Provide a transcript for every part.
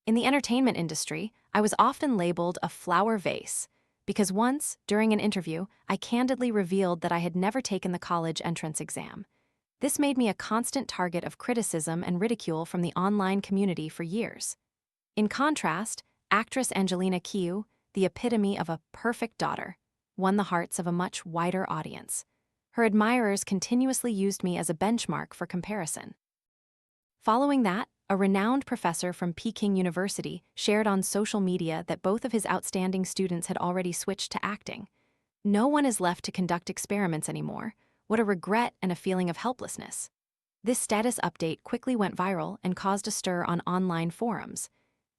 In the entertainment industry, I was often labeled a flower vase because once, during an interview, I candidly revealed that I had never taken the college entrance exam. This made me a constant target of criticism and ridicule from the online community for years. In contrast, actress Angelina Kieu, the epitome of a perfect daughter, won the hearts of a much wider audience. Her admirers continuously used me as a benchmark for comparison. Following that, a renowned professor from Peking University shared on social media that both of his outstanding students had already switched to acting. No one is left to conduct experiments anymore. What a regret and a feeling of helplessness. This status update quickly went viral and caused a stir on online forums.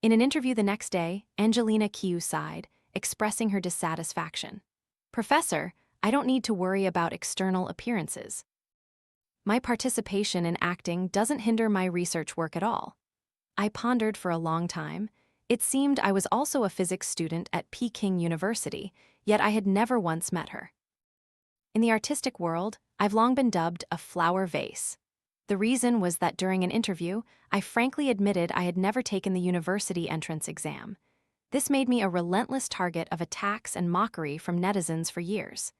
In an interview the next day, Angelina Kieu sighed, expressing her dissatisfaction. "Professor, I don't need to worry about external appearances. My participation in acting doesn't hinder my research work at all." I pondered for a long time. It seemed I was also a physics student at Peking University, yet I had never once met her. In the artistic world, I've long been dubbed a flower vase. The reason was that during an interview, I frankly admitted I had never taken the university entrance exam. This made me a relentless target of attacks and mockery from netizens for years.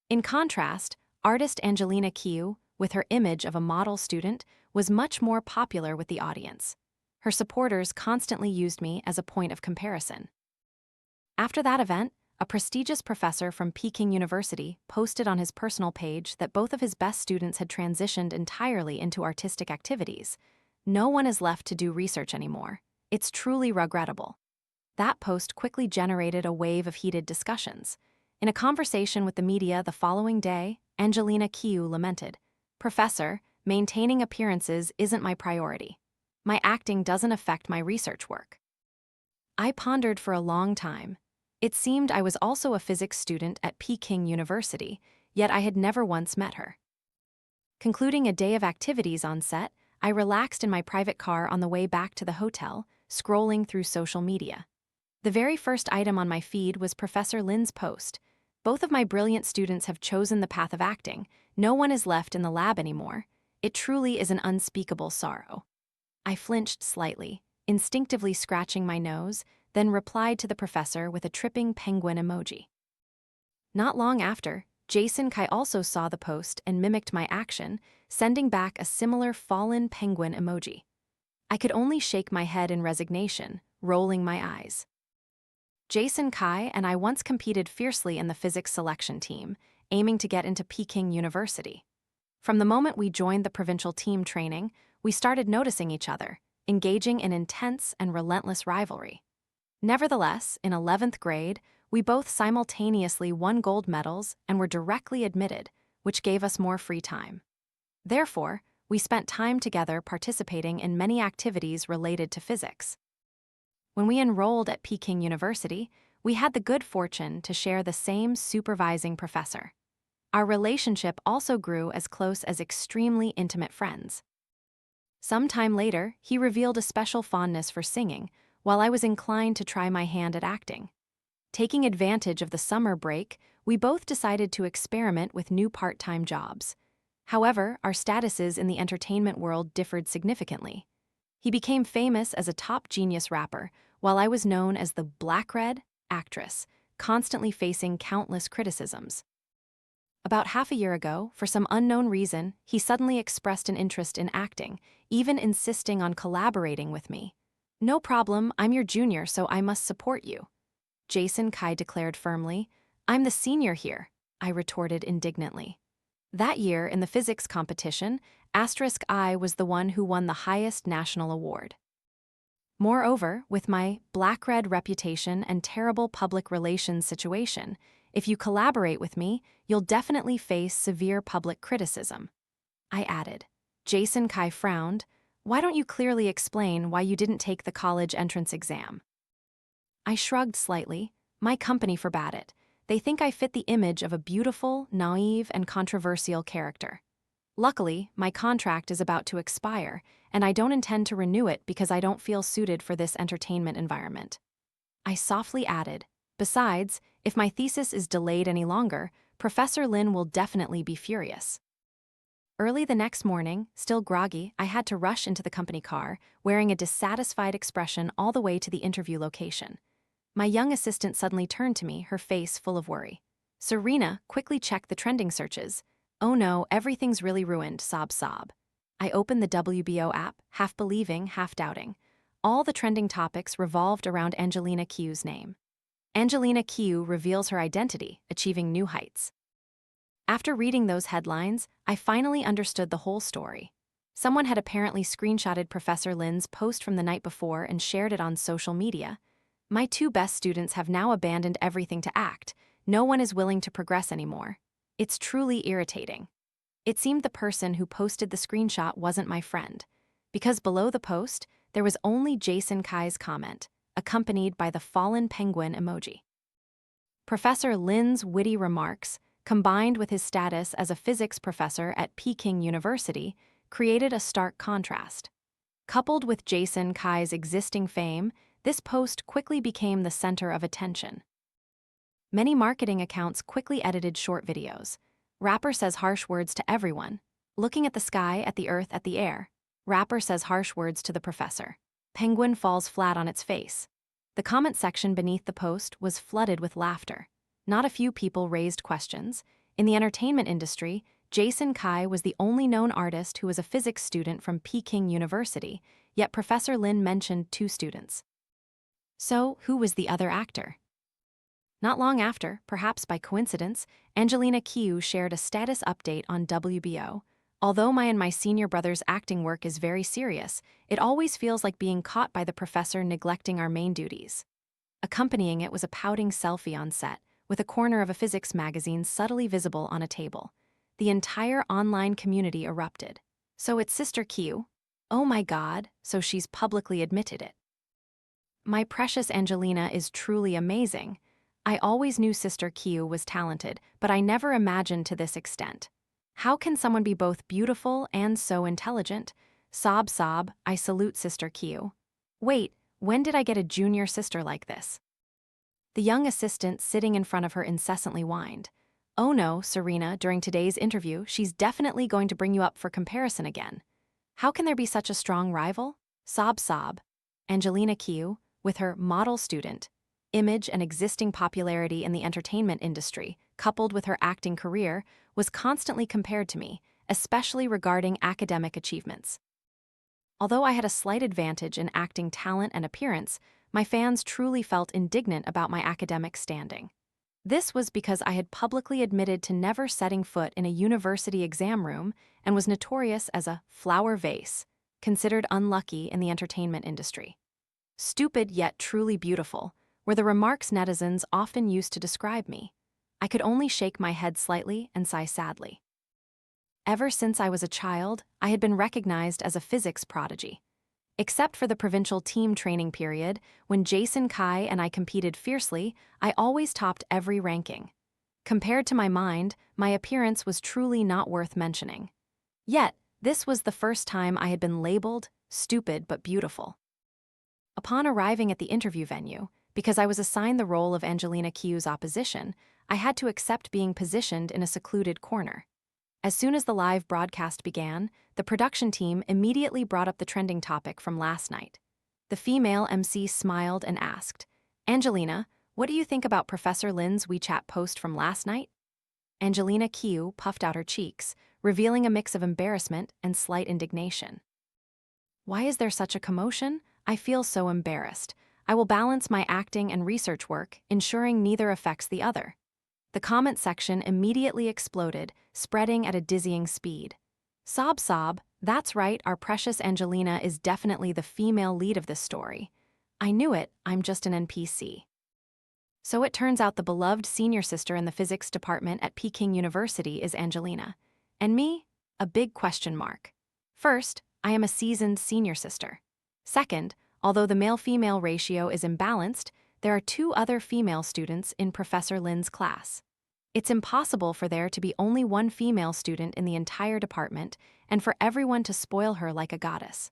In contrast, artist Angelina Kieu, with her image of a model student, was much more popular with the audience. Her supporters constantly used me as a point of comparison. After that event, a prestigious professor from Peking University posted on his personal page that both of his best students had transitioned entirely into artistic activities. "No one is left to do research anymore. It's truly regrettable." That post quickly generated a wave of heated discussions. In a conversation with the media the following day, Angelina Kieu lamented, "Professor, maintaining appearances isn't my priority. My acting doesn't affect my research work." I pondered for a long time. It seemed I was also a physics student at Peking University, yet I had never once met her. Concluding a day of activities on set, I relaxed in my private car on the way back to the hotel, scrolling through social media. The very first item on my feed was Professor Lin's post. "Both of my brilliant students have chosen the path of acting. No one is left in the lab anymore. It truly is an unspeakable sorrow." I flinched slightly, instinctively scratching my nose, then replied to the professor with a tripping penguin emoji. Not long after, Jason Kai also saw the post and mimicked my action, sending back a similar fallen penguin emoji. I could only shake my head in resignation, rolling my eyes. Jason Kai and I once competed fiercely in the physics selection team, aiming to get into Peking University. From the moment we joined the provincial team training, we started noticing each other, engaging in intense and relentless rivalry. Nevertheless, in 11th grade, we both simultaneously won gold medals and were directly admitted, which gave us more free time. Therefore, we spent time together participating in many activities related to physics. When we enrolled at Peking University, we had the good fortune to share the same supervising professor. Our relationship also grew as close as extremely intimate friends. Some time later, he revealed a special fondness for singing, while I was inclined to try my hand at acting. Taking advantage of the summer break, we both decided to experiment with new part-time jobs. However, our statuses in the entertainment world differed significantly. He became famous as a top genius rapper, while I was known as the black-red actress, constantly facing countless criticisms. About half a year ago, for some unknown reason, he suddenly expressed an interest in acting, even insisting on collaborating with me. "No problem, I'm your junior, so I must support you," Jason Kai declared firmly. "I'm the senior here," I retorted indignantly. That year, in the physics competition, *I was the one who won the highest national award. Moreover, with my black-red reputation and terrible public relations situation, if you collaborate with me, you'll definitely face severe public criticism, I added. Jason Kai frowned. "Why don't you clearly explain why you didn't take the college entrance exam?" I shrugged slightly. "My company forbade it. They think I fit the image of a beautiful, naive, and controversial character. Luckily, my contract is about to expire, and I don't intend to renew it because I don't feel suited for this entertainment environment." I softly added, "Besides, if my thesis is delayed any longer, Professor Lin will definitely be furious." Early the next morning, still groggy, I had to rush into the company car, wearing a dissatisfied expression all the way to the interview location. My young assistant suddenly turned to me, her face full of worry. "Serena, quickly check the trending searches. Oh no, everything's really ruined, sob sob." I opened the WBO app, half believing, half doubting. All the trending topics revolved around Angelina Kieu's name. Angelina Kieu reveals her identity, achieving new heights. After reading those headlines, I finally understood the whole story. Someone had apparently screenshotted Professor Lin's post from the night before and shared it on social media. My two best students have now abandoned everything to act. No one is willing to progress anymore. It's truly irritating. It seemed the person who posted the screenshot wasn't my friend, because below the post, there was only Jason Kai's comment, accompanied by the fallen penguin emoji. Professor Lin's witty remarks, combined with his status as a physics professor at Peking University, created a stark contrast. Coupled with Jason Kai's existing fame, this post quickly became the center of attention. Many marketing accounts quickly edited short videos. Rapper says harsh words to everyone. Looking at the sky, at the earth, at the air. Rapper says harsh words to the professor. Penguin falls flat on its face. The comment section beneath the post was flooded with laughter. Not a few people raised questions. In the entertainment industry, Jason Kai was the only known artist who was a physics student from Peking University, yet Professor Lin mentioned 2 students. So, who was the other actor? Not long after, perhaps by coincidence, Angelina Kieu shared a status update on WBO. Although my and my senior brother's acting work is very serious, it always feels like being caught by the professor neglecting our main duties. Accompanying it was a pouting selfie on set, with a corner of a physics magazine subtly visible on a table. The entire online community erupted. So it's Sister Kieu? Oh my God, so she's publicly admitted it. My precious Angelina is truly amazing. I always knew Sister Kieu was talented, but I never imagined to this extent. How can someone be both beautiful and so intelligent? Sob sob, I salute Sister Kieu. Wait, when did I get a junior sister like this? The young assistant sitting in front of her incessantly whined. Oh no, Serena, during today's interview, she's definitely going to bring you up for comparison again. How can there be such a strong rival? Sob sob. Angelina Kieu, with her model student, image and existing popularity in the entertainment industry, coupled with her acting career, was constantly compared to me, especially regarding academic achievements. Although I had a slight advantage in acting talent and appearance, my fans truly felt indignant about my academic standing. This was because I had publicly admitted to never setting foot in a university exam room and was notorious as a flower vase, considered unlucky in the entertainment industry. Stupid yet truly beautiful were the remarks netizens often used to describe me. I could only shake my head slightly and sigh sadly. Ever since I was a child, I had been recognized as a physics prodigy. Except for the provincial team training period, when Jason Kai and I competed fiercely, I always topped every ranking. Compared to my mind, my appearance was truly not worth mentioning. Yet, this was the first time I had been labeled stupid but beautiful. Upon arriving at the interview venue, because I was assigned the role of Angelina Kieu's opposition, I had to accept being positioned in a secluded corner. As soon as the live broadcast began, the production team immediately brought up the trending topic from last night. The female MC smiled and asked, Angelina, what do you think about Professor Lin's WeChat post from last night? Angelina Kieu puffed out her cheeks, revealing a mix of embarrassment and slight indignation. Why is there such a commotion? I feel so embarrassed. I will balance my acting and research work, ensuring neither affects the other. The comment section immediately exploded, spreading at a dizzying speed. Sob sob, that's right, our precious Angelina is definitely the female lead of this story. I knew it, I'm just an NPC. So it turns out the beloved senior sister in the physics department at Peking University is Angelina. And me? A big question mark. First, I am a seasoned senior sister. Second, although the male-female ratio is imbalanced, there are 2 other female students in Professor Lin's class. It's impossible for there to be only 1 female student in the entire department and for everyone to spoil her like a goddess.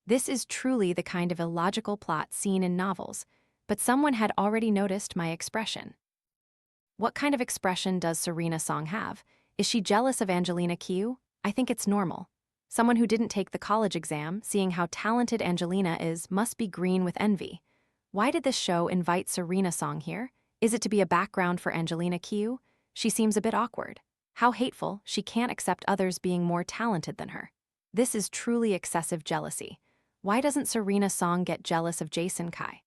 This is truly the kind of illogical plot seen in novels, but someone had already noticed my expression. What kind of expression does Serena Song have? Is she jealous of Angelina Kieu? I think it's normal. Someone who didn't take the college exam, seeing how talented Angelina is, must be green with envy. Why did this show invite Serena Song here? Is it to be a background for Angelina Kieu? She seems a bit awkward. How hateful, she can't accept others being more talented than her. This is truly excessive jealousy. Why doesn't Serena Song get jealous of Jason Kai?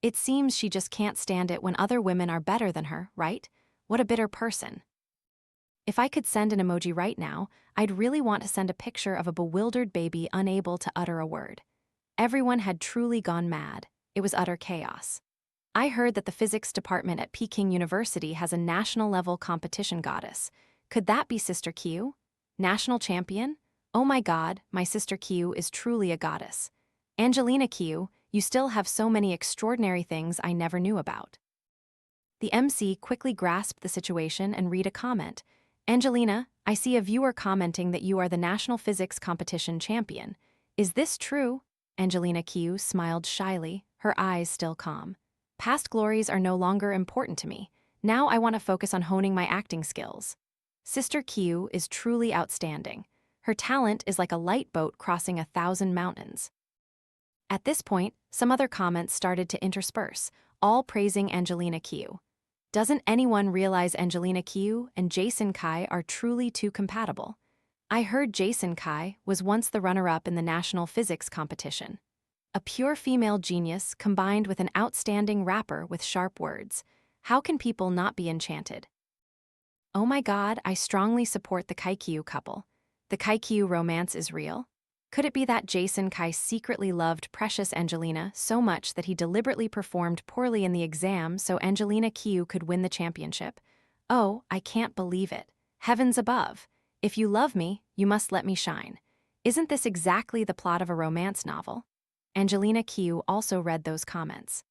It seems she just can't stand it when other women are better than her, right? What a bitter person. If I could send an emoji right now, I'd really want to send a picture of a bewildered baby unable to utter a word. Everyone had truly gone mad. It was utter chaos. I heard that the physics department at Peking University has a national-level competition goddess. Could that be Sister Kieu? National champion? Oh my God, my Sister Kieu is truly a goddess. Angelina Kieu, you still have so many extraordinary things I never knew about. The MC quickly grasped the situation and read a comment. Angelina, I see a viewer commenting that you are the national physics competition champion. Is this true? Angelina Kieu smiled shyly, her eyes still calm. Past glories are no longer important to me. Now I want to focus on honing my acting skills. Sister Kieu is truly outstanding. Her talent is like a light boat crossing 1,000 mountains. At this point, some other comments started to intersperse, all praising Angelina Kieu. Doesn't anyone realize Angelina Kieu and Jason Kai are truly too compatible? I heard Jason Kai was once the runner-up in the national physics competition. A pure female genius combined with an outstanding rapper with sharp words. How can people not be enchanted? Oh my God, I strongly support the Kai-Kieu couple. The Kai-Kieu romance is real. Could it be that Jason Kai secretly loved precious Angelina so much that he deliberately performed poorly in the exam so Angelina Kieu could win the championship? Oh, I can't believe it. Heavens above. If you love me, you must let me shine. Isn't this exactly the plot of a romance novel? Angelina Kieu also read those comments.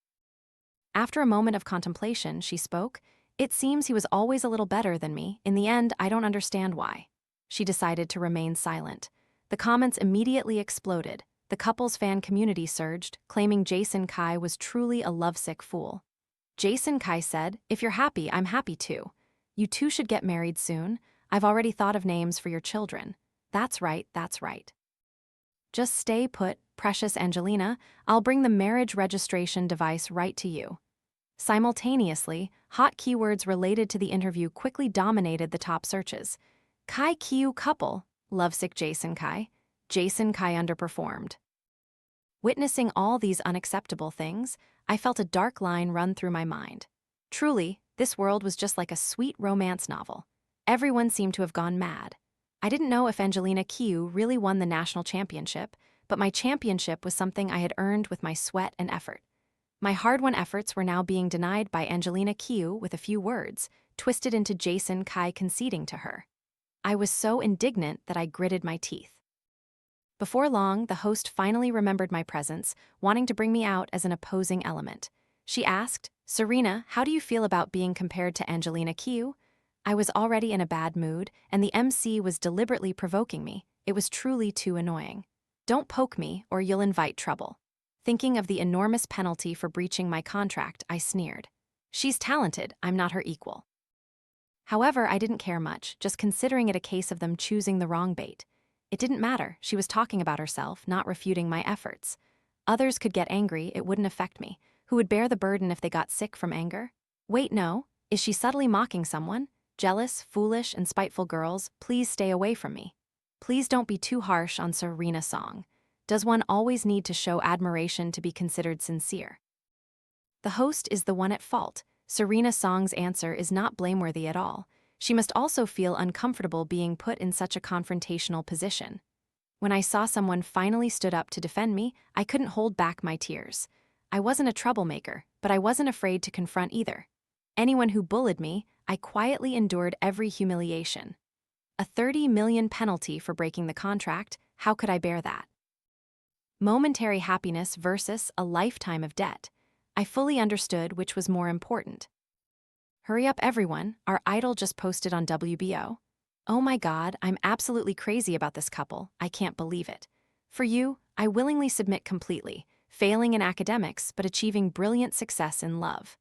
After a moment of contemplation, she spoke. It seems he was always a little better than me. In the end, I don't understand why. She decided to remain silent. The comments immediately exploded. The couple's fan community surged, claiming Jason Kai was truly a lovesick fool. Jason Kai said, "If you're happy, I'm happy too. You two should get married soon. I've already thought of names for your children." That's right, that's right. Just stay put, precious Angelina. I'll bring the marriage registration device right to you. Simultaneously, hot keywords related to the interview quickly dominated the top searches. Kai-Kieu couple, lovesick Jason Kai underperformed. Witnessing all these unacceptable things, I felt a dark line run through my mind. Truly, this world was just like a sweet romance novel. Everyone seemed to have gone mad. I didn't know if Angelina Kieu really won the national championship, but my championship was something I had earned with my sweat and effort. My hard-won efforts were now being denied by Angelina Kieu with a few words, twisted into Jason Kai conceding to her. I was so indignant that I gritted my teeth. Before long, the host finally remembered my presence, wanting to bring me out as an opposing element. She asked, "Serena, how do you feel about being compared to Angelina Kieu?" I was already in a bad mood, and the MC was deliberately provoking me. It was truly too annoying. Don't poke me, or you'll invite trouble. Thinking of the enormous penalty for breaching my contract, I sneered. She's talented, I'm not her equal. However, I didn't care much, just considering it a case of them choosing the wrong bait. It didn't matter, she was talking about herself, not refuting my efforts. Others could get angry, it wouldn't affect me. Who would bear the burden if they got sick from anger? Wait, no. Is she subtly mocking someone? Jealous, foolish, and spiteful girls, please stay away from me. Please don't be too harsh on Serena Song. Does one always need to show admiration to be considered sincere? The host is the one at fault. Serena Song's answer is not blameworthy at all. She must also feel uncomfortable being put in such a confrontational position. When I saw someone finally stood up to defend me, I couldn't hold back my tears. I wasn't a troublemaker, but I wasn't afraid to confront either. Anyone who bullied me, I quietly endured every humiliation. A 30 million penalty for breaking the contract, how could I bear that? Momentary happiness versus a lifetime of debt. I fully understood which was more important. Hurry up everyone, our idol just posted on WBO. Oh my God, I'm absolutely crazy about this couple, I can't believe it. For you, I willingly submit completely, failing in academics but achieving brilliant success in love.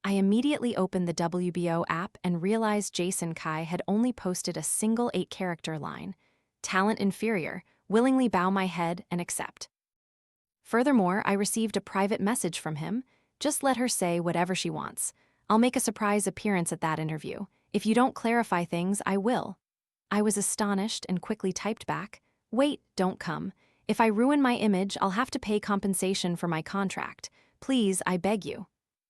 I immediately opened the WBO app and realized Jason Kai had only posted a single 8-character line. Talent inferior, willingly bow my head and accept. Furthermore, I received a private message from him. Just let her say whatever she wants. I'll make a surprise appearance at that interview. If you don't clarify things, I will. I was astonished and quickly typed back, wait, don't come. If I ruin my image, I'll have to pay compensation for my contract. Please, I beg you.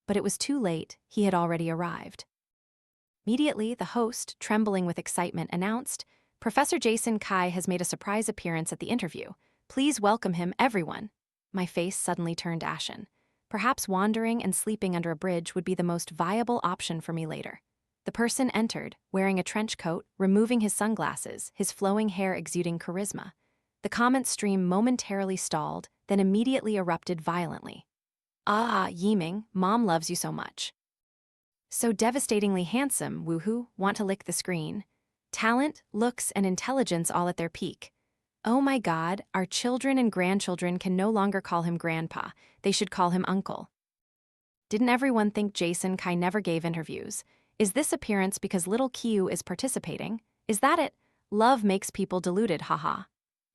But it was too late, he had already arrived. Immediately, the host, trembling with excitement, announced, Professor Jason Kai has made a surprise appearance at the interview. Please welcome him, everyone. My face suddenly turned ashen. Perhaps wandering and sleeping under a bridge would be the most viable option for me later. The person entered, wearing a trench coat, removing his sunglasses, his flowing hair exuding charisma. The comment stream momentarily stalled, then immediately erupted violently. Ah, Yiming, Mom loves you so much. So devastatingly handsome, woohoo, want to lick the screen. Talent, looks, and intelligence all at their peak. Oh my God, our children and grandchildren can no longer call him grandpa, they should call him uncle. Didn't everyone think Jason Kai never gave interviews? Is this appearance because little Kieu is participating? Is that it? Love makes people deluded, haha.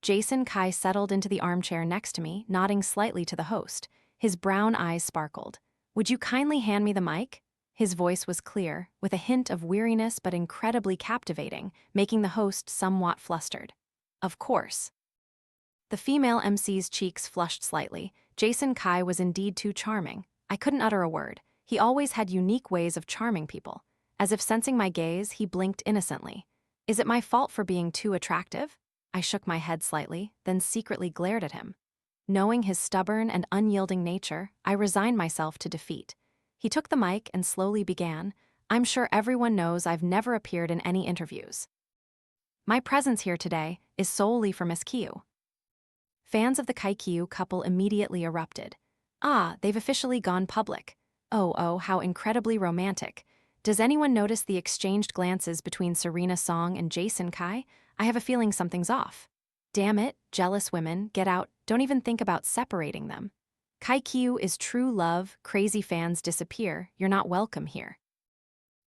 Jason Kai settled into the armchair next to me, nodding slightly to the host. His brown eyes sparkled. Would you kindly hand me the mic? His voice was clear, with a hint of weariness but incredibly captivating, making the host somewhat flustered. Of course. The female MC's cheeks flushed slightly. Jason Kai was indeed too charming. I couldn't utter a word. He always had unique ways of charming people. As if sensing my gaze, he blinked innocently. Is it my fault for being too attractive? I shook my head slightly, then secretly glared at him. Knowing his stubborn and unyielding nature, I resigned myself to defeat. He took the mic and slowly began, I'm sure everyone knows I've never appeared in any interviews. My presence here today is solely for Miss Kieu. Fans of the Kieu couple immediately erupted. Ah, they've officially gone public. Oh, how incredibly romantic. Does anyone notice the exchanged glances between Serena Song and Jason Kai? I have a feeling something's off. Damn it, jealous women, get out, don't even think about separating them. Kieu is true love, crazy fans disappear, you're not welcome here.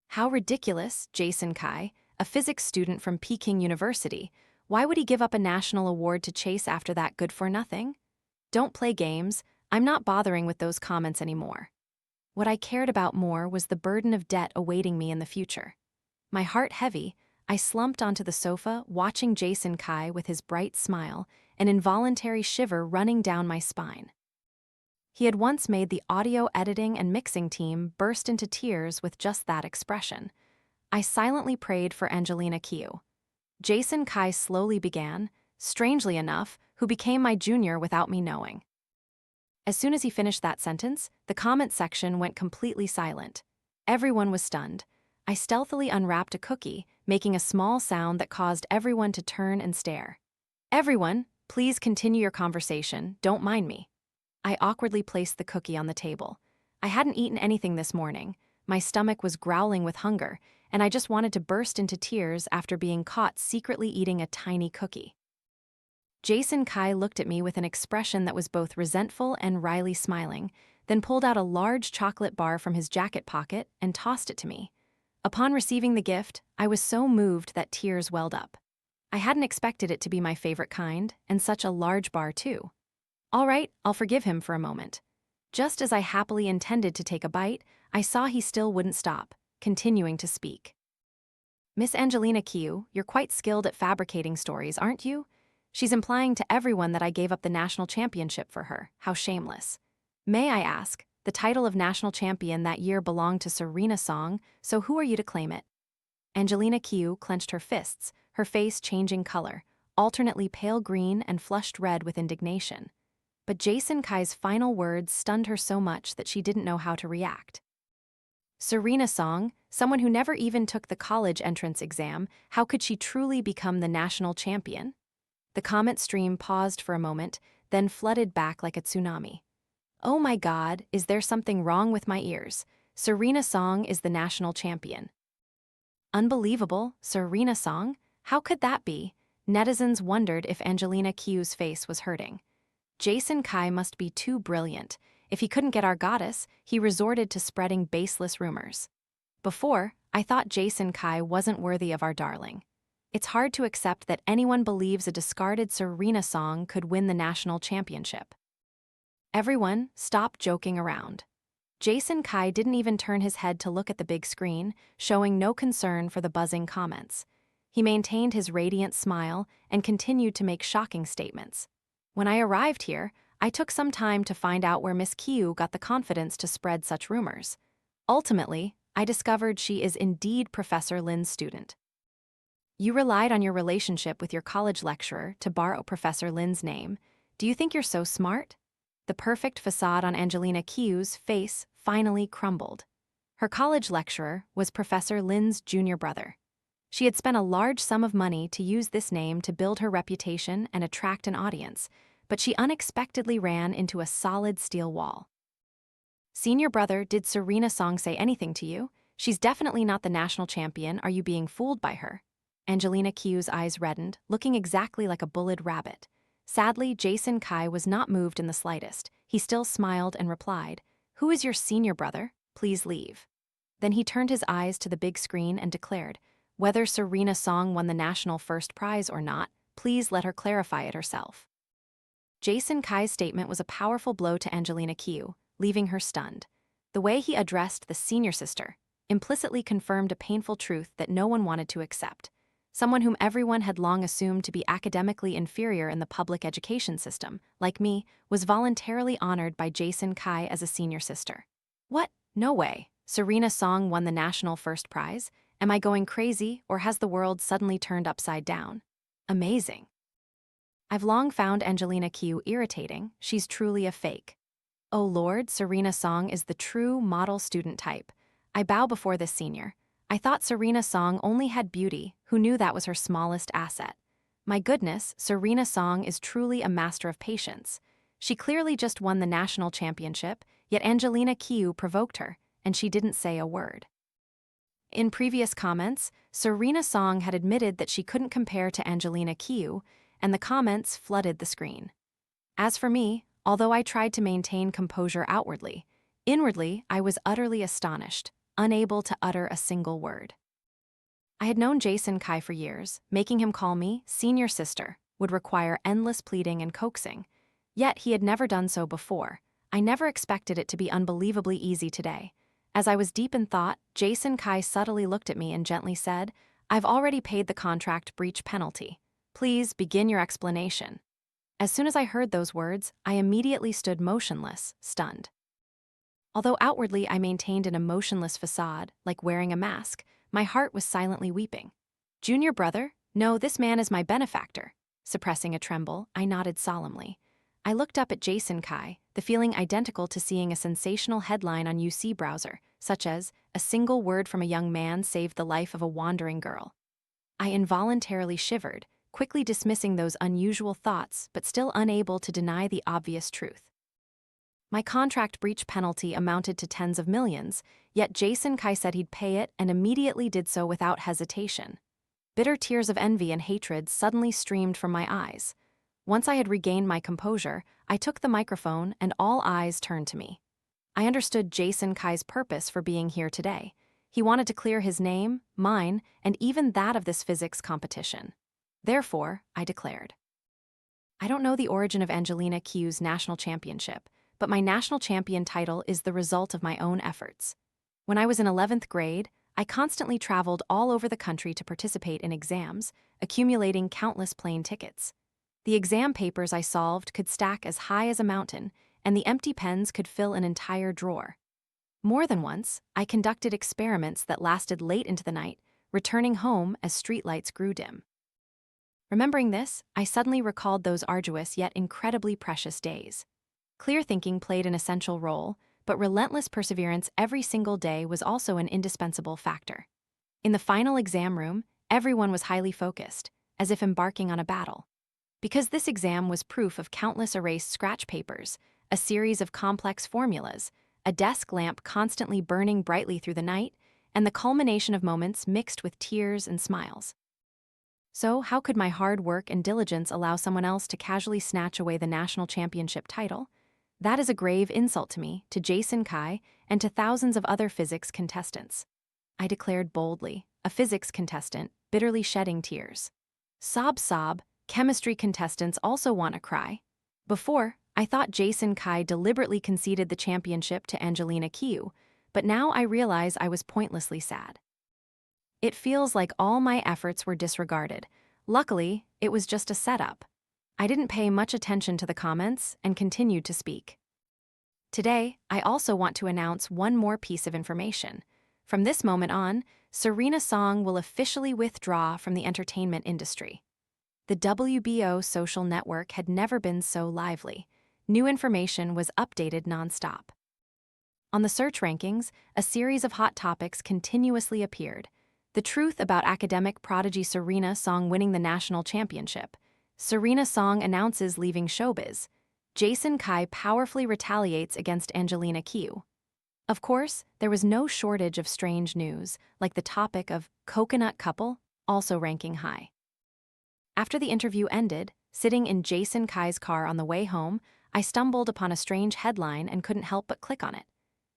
How ridiculous, Jason Kai, a physics student from Peking University. Why would he give up a national award to chase after that good-for-nothing? Don't play games, I'm not bothering with those comments anymore. What I cared about more was the burden of debt awaiting me in the future. My heart heavy, I slumped onto the sofa, watching Jason Kai with his bright smile, an involuntary shiver running down my spine. He had once made the audio editing and mixing team burst into tears with just that expression. I silently prayed for Angelina Kieu. Jason Kai slowly began, strangely enough, who became my junior without me knowing. As soon as he finished that sentence, the comment section went completely silent. Everyone was stunned. I stealthily unwrapped a cookie, making a small sound that caused everyone to turn and stare. Everyone, please continue your conversation, don't mind me. I awkwardly placed the cookie on the table. I hadn't eaten anything this morning. My stomach was growling with hunger, and I just wanted to burst into tears after being caught secretly eating a tiny cookie. Jason Kai looked at me with an expression that was both resentful and wryly smiling, then pulled out a large chocolate bar from his jacket pocket and tossed it to me. Upon receiving the gift, I was so moved that tears welled up. I hadn't expected it to be my favorite kind, and such a large bar too. All right, I'll forgive him for a moment. Just as I happily intended to take a bite, I saw he still wouldn't stop, continuing to speak. Miss Angelina Kieu, you're quite skilled at fabricating stories, aren't you? She's implying to everyone that I gave up the national championship for her. How shameless. May I ask, the title of national champion that year belonged to Serena Song, so who are you to claim it? Angelina Kieu clenched her fists, her face changing color, alternately pale green and flushed red with indignation. But Jason Kai's final words stunned her so much that she didn't know how to react. Serena Song, someone who never even took the college entrance exam, how could she truly become the national champion? The comment stream paused for a moment, then flooded back like a tsunami. Oh my God, is there something wrong with my ears? Serena Song is the national champion. Unbelievable, Serena Song? How could that be? Netizens wondered if Angelina Kieu's face was hurting. Jason Kai must be too brilliant. If he couldn't get our goddess, he resorted to spreading baseless rumors. Before, I thought Jason Kai wasn't worthy of our darling. It's hard to accept that anyone believes a discarded Serena song could win the national championship. Everyone, stop joking around. Jason Kai didn't even turn his head to look at the big screen, showing no concern for the buzzing comments. He maintained his radiant smile and continued to make shocking statements. When I arrived here, I took some time to find out where Miss Kieu got the confidence to spread such rumors. Ultimately, I discovered she is indeed Professor Lin's student. You relied on your relationship with your college lecturer to borrow Professor Lin's name. Do you think you're so smart? The perfect facade on Angelina Kieu's face finally crumbled. Her college lecturer was Professor Lin's junior brother. She had spent a large sum of money to use this name to build her reputation and attract an audience, but she unexpectedly ran into a solid steel wall. Senior brother, did Serena Song say anything to you? She's definitely not the national champion. Are you being fooled by her? Angelina Kieu's eyes reddened, looking exactly like a bullied rabbit. Sadly, Jason Kai was not moved in the slightest. He still smiled and replied, "Who is your senior brother? Please leave." Then he turned his eyes to the big screen and declared, "Whether Serena Song won the national first prize or not, please let her clarify it herself." Jason Kai's statement was a powerful blow to Angelina Kieu, leaving her stunned. The way he addressed the senior sister implicitly confirmed a painful truth that no one wanted to accept. Someone whom everyone had long assumed to be academically inferior in the public education system, like me, was voluntarily honored by Jason Kai as a senior sister. What? No way. Serena Song won the national first prize? Am I going crazy, or has the world suddenly turned upside down? Amazing. I've long found Angelina Kieu irritating. She's truly a fake. Oh Lord, Serena Song is the true model student type. I bow before this senior. I thought Serena Song only had beauty. Who knew that was her smallest asset? My goodness, Serena Song is truly a master of patience. She clearly just won the national championship, yet Angelina Kieu provoked her, and she didn't say a word. In previous comments, Serena Song had admitted that she couldn't compare to Angelina Kieu, and the comments flooded the screen. As for me, although I tried to maintain composure outwardly, inwardly I was utterly astonished, unable to utter a single word. I had known Jason Kai for years. Making him call me senior sister would require endless pleading and coaxing, yet he had never done so before. I never expected it to be unbelievably easy today. As I was deep in thought, Jason Kai subtly looked at me and gently said, "I've already paid the contract breach penalty. Please begin your explanation." As soon as I heard those words, I immediately stood motionless, stunned. Although outwardly I maintained an emotionless facade, like wearing a mask, my heart was silently weeping. Junior brother? No, this man is my benefactor. Suppressing a tremble, I nodded solemnly. I looked up at Jason Kai, the feeling identical to seeing a sensational headline on UC browser, such as, "A single word from a young man saved the life of a wandering girl." I involuntarily shivered, quickly dismissing those unusual thoughts but still unable to deny the obvious truth. My contract breach penalty amounted to tens of millions, yet Jason Kai said he'd pay it and immediately did so without hesitation. Bitter tears of envy and hatred suddenly streamed from my eyes. Once I had regained my composure, I took the microphone and all eyes turned to me. I understood Jason Kai's purpose for being here today. He wanted to clear his name, mine, and even that of this physics competition. Therefore, I declared, "I don't know the origin of Angelina Kieu's national championship, but my national champion title is the result of my own efforts. When I was in 11th grade, I constantly traveled all over the country to participate in exams, accumulating countless plane tickets. The exam papers I solved could stack as high as a mountain, and the empty pens could fill an entire drawer. More than once, I conducted experiments that lasted late into the night, returning home as streetlights grew dim. Remembering this, I suddenly recalled those arduous yet incredibly precious days. Clear thinking played an essential role, but relentless perseverance every single day was also an indispensable factor. In the final exam room, everyone was highly focused, as if embarking on a battle. Because this exam was proof of countless erased scratch papers, a series of complex formulas, a desk lamp constantly burning brightly through the night, and the culmination of moments mixed with tears and smiles. So, how could my hard work and diligence allow someone else to casually snatch away the national championship title? That is a grave insult to me, to Jason Kai, and to thousands of other physics contestants. I declared boldly, a physics contestant, bitterly shedding tears. Sob sob, chemistry contestants also want to cry. Before, I thought Jason Kai deliberately conceded the championship to Angelina Kieu, but now I realize I was pointlessly sad. It feels like all my efforts were disregarded. Luckily, it was just a setup. I didn't pay much attention to the comments and continued to speak. Today, I also want to announce one more piece of information. From this moment on, Serena Song will officially withdraw from the entertainment industry. The WBO social network had never been so lively. New information was updated nonstop. On the search rankings, a series of hot topics continuously appeared. The truth about academic prodigy Serena Song winning the national championship. Serena Song announces leaving showbiz. Jason Kai powerfully retaliates against Angelina Kieu. Of course, there was no shortage of strange news, like the topic of coconut couple, also ranking high. After the interview ended, sitting in Jason Kai's car on the way home, I stumbled upon a strange headline and couldn't help but click on it.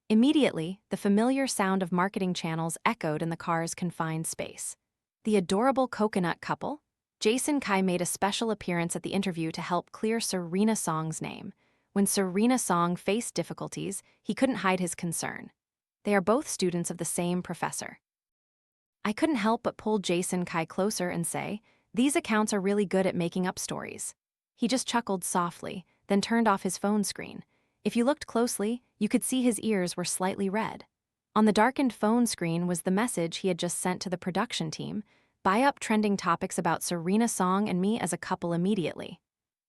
Immediately, the familiar sound of marketing channels echoed in the car's confined space. The adorable coconut couple? Jason Kai made a special appearance at the interview to help clear Serena Song's name. When Serena Song faced difficulties, he couldn't hide his concern. They are both students of the same professor. I couldn't help but pull Jason Kai closer and say, "These accounts are really good at making up stories." He just chuckled softly, then turned off his phone screen. If you looked closely, you could see his ears were slightly red. On the darkened phone screen was the message he had just sent to the production team: "Buy up trending topics about Serena Song and me as a couple immediately."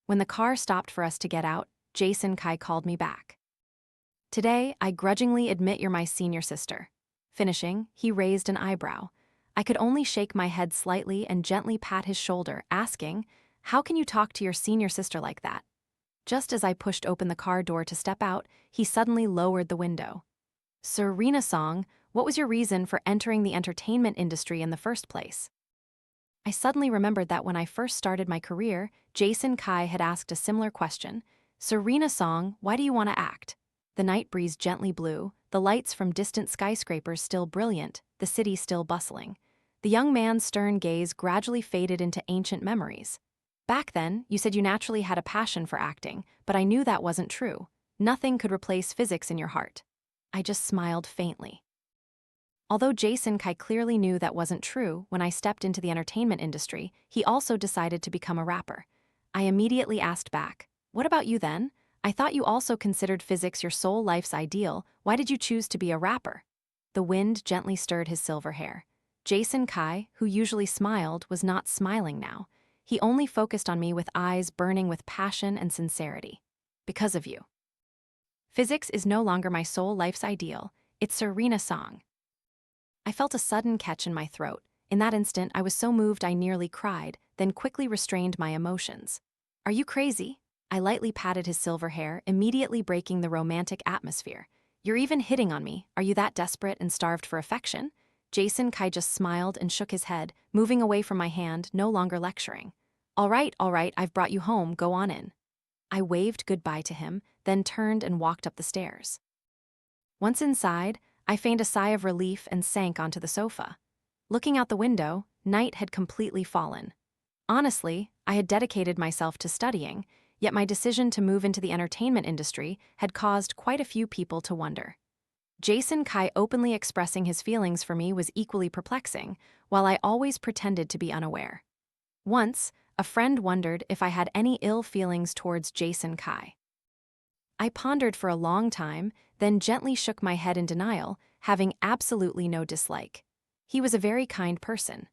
When the car stopped for us to get out, Jason Kai called me back. "Today, I grudgingly admit you're my senior sister." Finishing, he raised an eyebrow. I could only shake my head slightly and gently pat his shoulder, asking, "How can you talk to your senior sister like that?" Just as I pushed open the car door to step out, he suddenly lowered the window. "Serena Song, what was your reason for entering the entertainment industry in the first place?" I suddenly remembered that when I first started my career, Jason Kai had asked a similar question. "Serena Song, why do you want to act?" The night breeze gently blew, the lights from distant skyscrapers still brilliant, the city still bustling. The young man's stern gaze gradually faded into ancient memories. "Back then, you said you naturally had a passion for acting, but I knew that wasn't true. Nothing could replace physics in your heart." I just smiled faintly. Although Jason Kai clearly knew that wasn't true, when I stepped into the entertainment industry, he also decided to become a rapper. I immediately asked back, "What about you then? I thought you also considered physics your sole life's ideal. Why did you choose to be a rapper?" The wind gently stirred his silver hair. Jason Kai, who usually smiled, was not smiling now. He only focused on me with eyes burning with passion and sincerity. "Because of you. Physics is no longer my sole life's ideal, it's Serena Song." I felt a sudden catch in my throat. In that instant, I was so moved I nearly cried, then quickly restrained my emotions. "Are you crazy?" I lightly patted his silver hair, immediately breaking the romantic atmosphere. "You're even hitting on me. Are you that desperate and starved for affection?" Jason Kai just smiled and shook his head, moving away from my hand, no longer lecturing. All right, I've brought you home, go on in." I waved goodbye to him, then turned and walked up the stairs. Once inside, I feigned a sigh of relief and sank onto the sofa. Looking out the window, night had completely fallen. Honestly, I had dedicated myself to studying, yet my decision to move into the entertainment industry had caused quite a few people to wonder. Jason Kai openly expressing his feelings for me was equally perplexing, while I always pretended to be unaware. Once, a friend wondered if I had any ill feelings towards Jason Kai. I pondered for a long time, then gently shook my head in denial, having absolutely no dislike. He was a very kind person.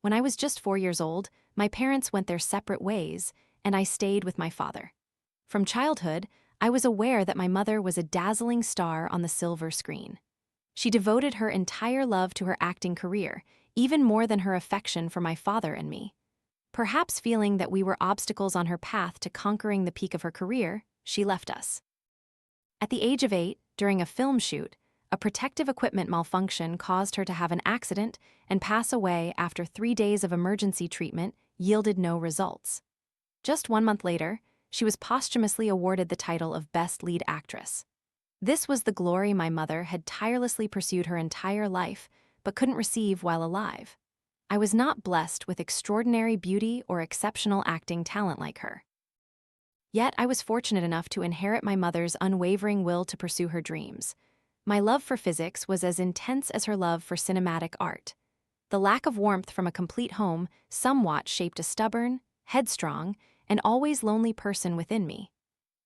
When I was just 4 years old, my parents went their separate ways, and I stayed with my father. From childhood, I was aware that my mother was a dazzling star on the silver screen. She devoted her entire love to her acting career, even more than her affection for my father and me. Perhaps feeling that we were obstacles on her path to conquering the peak of her career, she left us. At the age of 8, during a film shoot, a protective equipment malfunction caused her to have an accident and pass away after 3 days of emergency treatment yielded no results. Just 1 month later, she was posthumously awarded the title of Best Lead Actress. This was the glory my mother had tirelessly pursued her entire life, but couldn't receive while alive. I was not blessed with extraordinary beauty or exceptional acting talent like her. Yet I was fortunate enough to inherit my mother's unwavering will to pursue her dreams. My love for physics was as intense as her love for cinematic art. The lack of warmth from a complete home somewhat shaped a stubborn, headstrong, and always lonely person within me.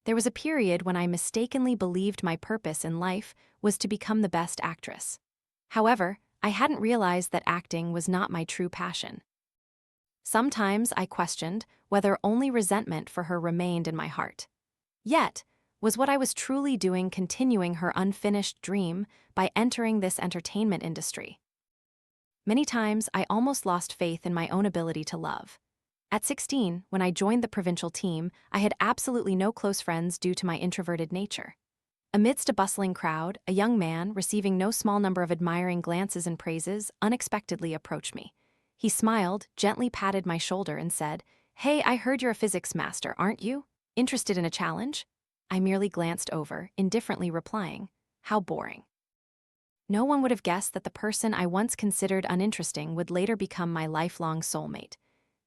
There was a period when I mistakenly believed my purpose in life was to become the best actress. However, I hadn't realized that acting was not my true passion. Sometimes I questioned whether only resentment for her remained in my heart. Yet, was what I was truly doing continuing her unfinished dream by entering this entertainment industry? Many times I almost lost faith in my own ability to love. At 16, when I joined the provincial team, I had absolutely no close friends due to my introverted nature. Amidst a bustling crowd, a young man, receiving no small number of admiring glances and praises, unexpectedly approached me. He smiled, gently patted my shoulder, and said, "Hey, I heard you're a physics master, aren't you? Interested in a challenge?" I merely glanced over, indifferently replying, "How boring." No one would have guessed that the person I once considered uninteresting would later become my lifelong soulmate.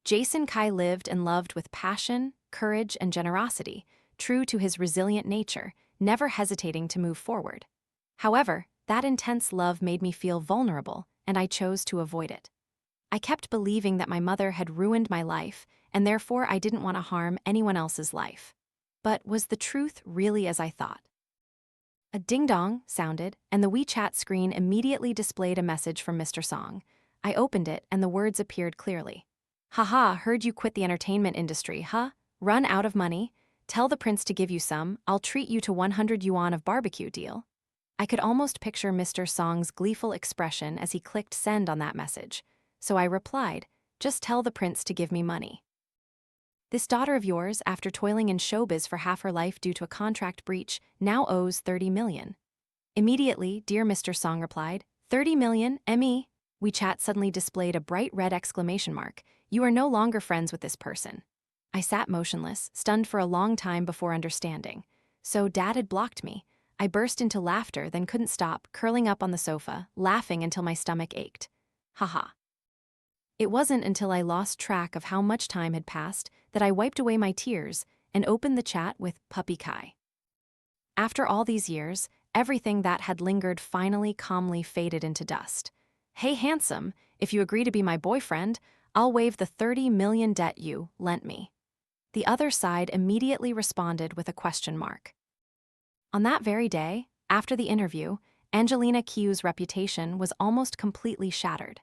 Jason Kai lived and loved with passion, courage, and generosity, true to his resilient nature, never hesitating to move forward. However, that intense love made me feel vulnerable, and I chose to avoid it. I kept believing that my mother had ruined my life, and therefore I didn't want to harm anyone else's life. But was the truth really as I thought? A ding-dong sounded, and the WeChat screen immediately displayed a message from Mr. Song. I opened it, and the words appeared clearly. "Haha, heard you quit the entertainment industry, huh? Run out of money? Tell the prince to give you some, I'll treat you to 100 yuan of barbecue deal." I could almost picture Mr. Song's gleeful expression as he clicked send on that message. So I replied, "Just tell the prince to give me money." "This daughter of yours, after toiling in showbiz for half her life due to a contract breach, now owes 30 million. Immediately, dear Mr. Song replied, 30 million, ME. WeChat suddenly displayed a bright red exclamation mark. "You are no longer friends with this person." I sat motionless, stunned for a long time before understanding. So Dad had blocked me. I burst into laughter, then couldn't stop, curling up on the sofa, laughing until my stomach ached. Haha. It wasn't until I lost track of how much time had passed that I wiped away my tears and opened the chat with Puppy Kai. After all these years, everything that had lingered finally calmly faded into dust. "Hey handsome, if you agree to be my boyfriend, I'll waive the 30 million debt you lent me." The other side immediately responded with a question mark. On that very day, after the interview, Angelina Kieu's reputation was almost completely shattered.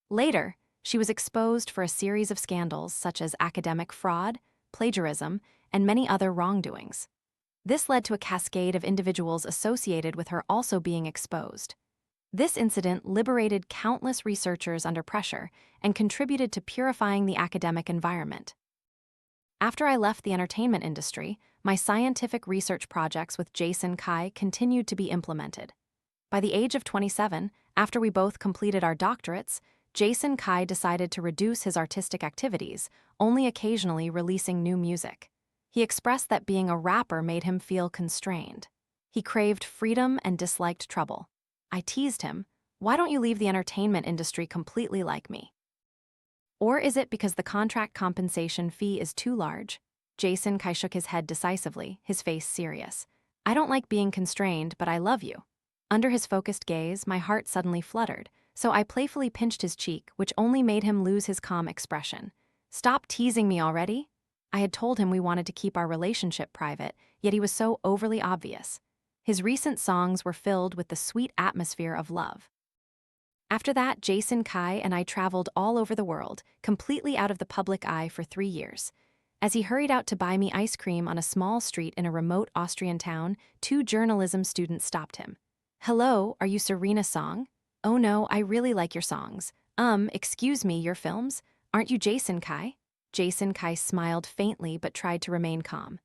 Later, she was exposed for a series of scandals such as academic fraud, plagiarism, and many other wrongdoings. This led to a cascade of individuals associated with her also being exposed. This incident liberated countless researchers under pressure and contributed to purifying the academic environment. After I left the entertainment industry, my scientific research projects with Jason Kai continued to be implemented. By the age of 27, after we both completed our doctorates, Jason Kai decided to reduce his artistic activities, only occasionally releasing new music. He expressed that being a rapper made him feel constrained. He craved freedom and disliked trouble. I teased him, "Why don't you leave the entertainment industry completely like me?" Or is it because the contract compensation fee is too large? Jason Kai shook his head decisively, his face serious. "I don't like being constrained, but I love you." Under his focused gaze, my heart suddenly fluttered, so I playfully pinched his cheek, which only made him lose his calm expression. "Stop teasing me already?" I had told him we wanted to keep our relationship private, yet he was so overly obvious. His recent songs were filled with the sweet atmosphere of love. After that, Jason Kai and I traveled all over the world, completely out of the public eye for 3 years. As he hurried out to buy me ice cream on a small street in a remote Austrian town, 2 journalism students stopped him. "Hello, are you Serena Song?" "Oh no, I really like your songs." Excuse me, your films? Aren't you Jason Kai?" Jason Kai smiled faintly but tried to remain calm.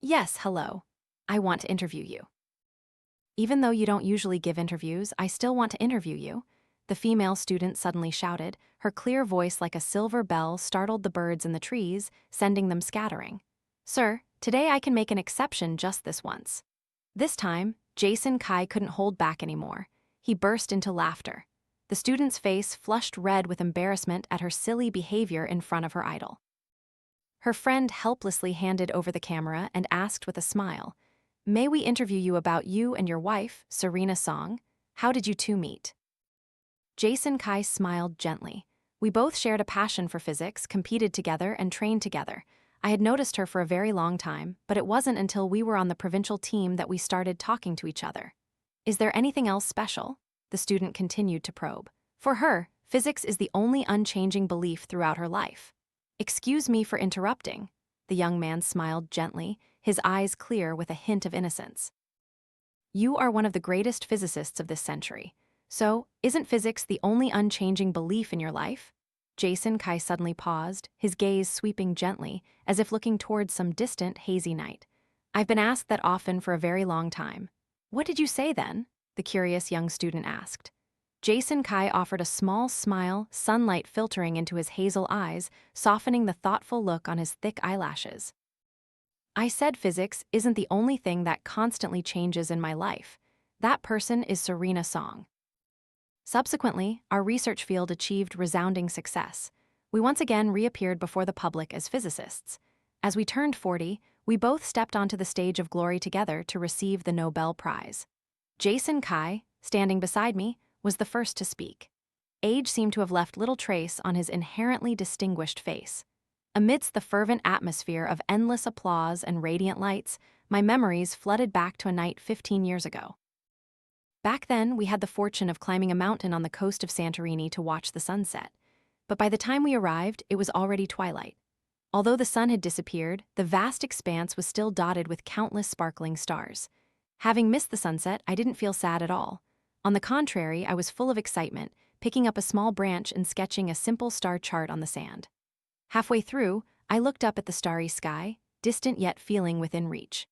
"Yes, hello. I want to interview you." "Even though you don't usually give interviews, I still want to interview you," the female student suddenly shouted. Her clear voice like a silver bell startled the birds in the trees, sending them scattering. "Sir, Today I can make an exception just this once. This time, Jason Kai couldn't hold back anymore. He burst into laughter. The student's face flushed red with embarrassment at her silly behavior in front of her idol. Her friend helplessly handed over the camera and asked with a smile, "May we interview you about you and your wife, Serena Song? How did you two meet?" Jason Kai smiled gently. We both shared a passion for physics, competed together, and trained together. I had noticed her for a very long time, but it wasn't until we were on the provincial team that we started talking to each other. Is there anything else special? The student continued to probe. For her, physics is the only unchanging belief throughout her life. Excuse me for interrupting. The young man smiled gently, his eyes clear with a hint of innocence. You are one of the greatest physicists of this century. So, isn't physics the only unchanging belief in your life? Jason Kai suddenly paused, his gaze sweeping gently, as if looking towards some distant, hazy night. I've been asked that often for a very long time. What did you say then? The curious young student asked. Jason Kai offered a small smile, sunlight filtering into his hazel eyes, softening the thoughtful look on his thick eyelashes. I said physics isn't the only thing that constantly changes in my life. That person is Serena Song. Subsequently, our research field achieved resounding success. We once again reappeared before the public as physicists. As we turned 40, we both stepped onto the stage of glory together to receive the Nobel Prize. Jason Kai, standing beside me, was the first to speak. Age seemed to have left little trace on his inherently distinguished face. Amidst the fervent atmosphere of endless applause and radiant lights, my memories flooded back to a night 15 years ago. Back then, we had the fortune of climbing a mountain on the coast of Santorini to watch the sunset. But by the time we arrived, it was already twilight. Although the sun had disappeared, the vast expanse was still dotted with countless sparkling stars. Having missed the sunset, I didn't feel sad at all. On the contrary, I was full of excitement, picking up a small branch and sketching a simple star chart on the sand. Halfway through, I looked up at the starry sky, distant yet feeling within reach.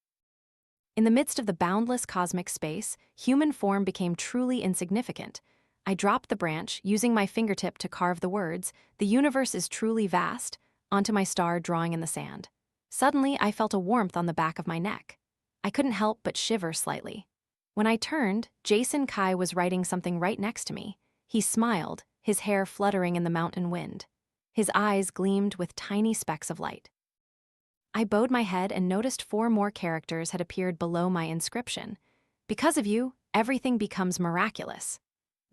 In the midst of the boundless cosmic space, human form became truly insignificant. I dropped the branch, using my fingertip to carve the words, "The universe is truly vast," onto my star drawing in the sand. Suddenly, I felt a warmth on the back of my neck. I couldn't help but shiver slightly. When I turned, Jason Kai was writing something right next to me. He smiled, his hair fluttering in the mountain wind. His eyes gleamed with tiny specks of light. I bowed my head and noticed 4 more characters had appeared below my inscription. Because of you, everything becomes miraculous.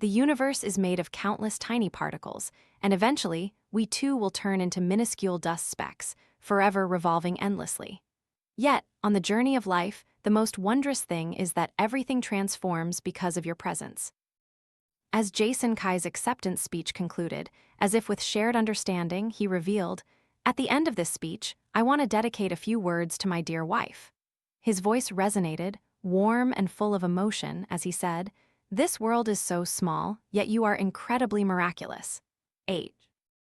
The universe is made of countless tiny particles, and eventually, we too will turn into minuscule dust specks, forever revolving endlessly. Yet, on the journey of life, the most wondrous thing is that everything transforms because of your presence. As Jason Kai's acceptance speech concluded, as if with shared understanding, he revealed, "At the end of this speech, I want to dedicate a few words to my dear wife." His voice resonated, warm and full of emotion, as he said, "This world is so small, yet you are incredibly miraculous." H.